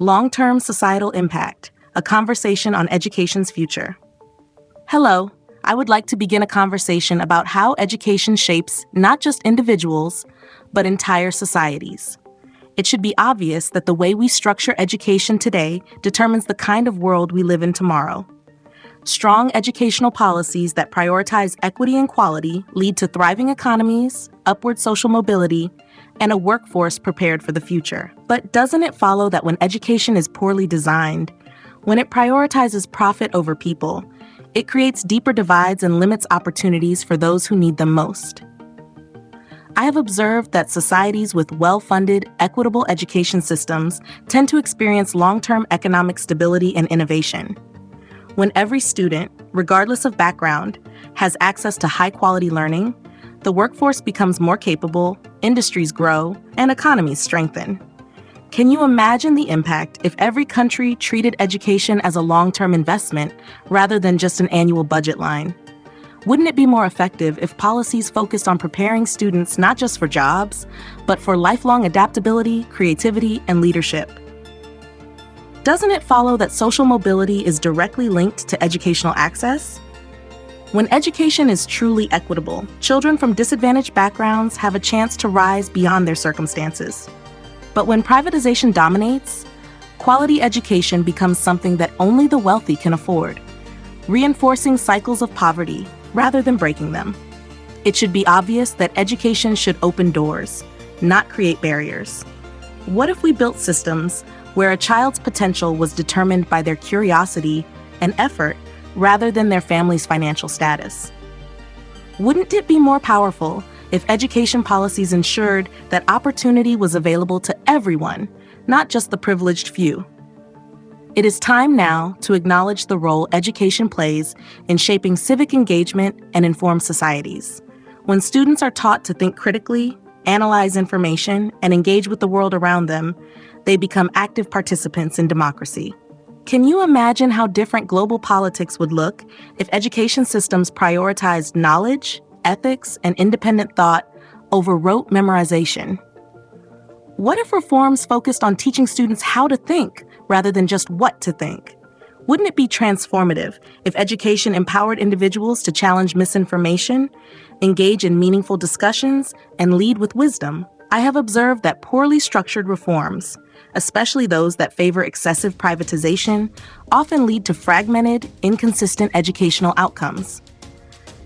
Long-term societal impact, a conversation on education's future. Hello, I would like to begin a conversation about how education shapes not just individuals, but entire societies. It should be obvious that the way we structure education today determines the kind of world we live in tomorrow. Strong educational policies that prioritize equity and quality lead to thriving economies, upward social mobility, and a workforce prepared for the future. But doesn't it follow that when education is poorly designed, when it prioritizes profit over people, it creates deeper divides and limits opportunities for those who need them most? I have observed that societies with well-funded, equitable education systems tend to experience long-term economic stability and innovation. When every student, regardless of background, has access to high-quality learning, the workforce becomes more capable, industries grow, and economies strengthen. Can you imagine the impact if every country treated education as a long-term investment rather than just an annual budget line? Wouldn't it be more effective if policies focused on preparing students not just for jobs, but for lifelong adaptability, creativity, and leadership? Doesn't it follow that social mobility is directly linked to educational access? When education is truly equitable, children from disadvantaged backgrounds have a chance to rise beyond their circumstances. But when privatization dominates, quality education becomes something that only the wealthy can afford, reinforcing cycles of poverty rather than breaking them. It should be obvious that education should open doors, not create barriers. What if we built systems where a child's potential was determined by their curiosity and effort rather than their family's financial status? Wouldn't it be more powerful if education policies ensured that opportunity was available to everyone, not just the privileged few? It is time now to acknowledge the role education plays in shaping civic engagement and informed societies. When students are taught to think critically, analyze information, and engage with the world around them, they become active participants in democracy. Can you imagine how different global politics would look if education systems prioritized knowledge, ethics, and independent thought over rote memorization? What if reforms focused on teaching students how to think rather than just what to think? Wouldn't it be transformative if education empowered individuals to challenge misinformation, engage in meaningful discussions, and lead with wisdom? I have observed that poorly structured reforms, especially those that favor excessive privatization, often lead to fragmented, inconsistent educational outcomes.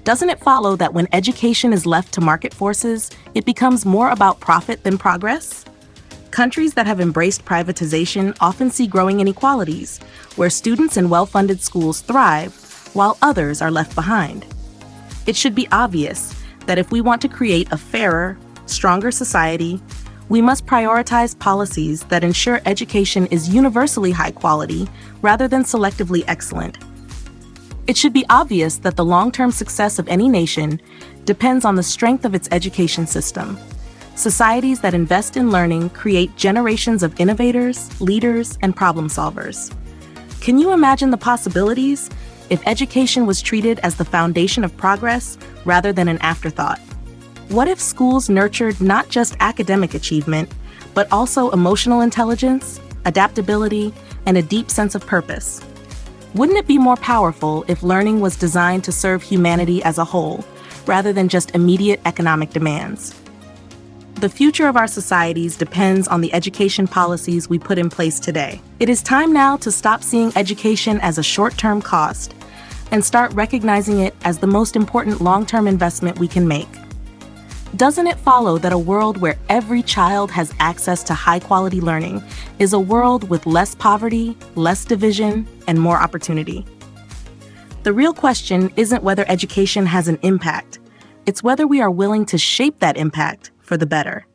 Doesn't it follow that when education is left to market forces, it becomes more about profit than progress? Countries that have embraced privatization often see growing inequalities, where students in well-funded schools thrive, while others are left behind. It should be obvious that if we want to create a fairer, stronger society, we must prioritize policies that ensure education is universally high quality rather than selectively excellent. It should be obvious that the long-term success of any nation depends on the strength of its education system. Societies that invest in learning create generations of innovators, leaders, and problem solvers. Can you imagine the possibilities if education was treated as the foundation of progress rather than an afterthought? What if schools nurtured not just academic achievement, but also emotional intelligence, adaptability, and a deep sense of purpose? Wouldn't it be more powerful if learning was designed to serve humanity as a whole, rather than just immediate economic demands? The future of our societies depends on the education policies we put in place today. It is time now to stop seeing education as a short-term cost and start recognizing it as the most important long-term investment we can make. Doesn't it follow that a world where every child has access to high-quality learning is a world with less poverty, less division, and more opportunity? The real question isn't whether education has an impact. It's whether we are willing to shape that impact for the better.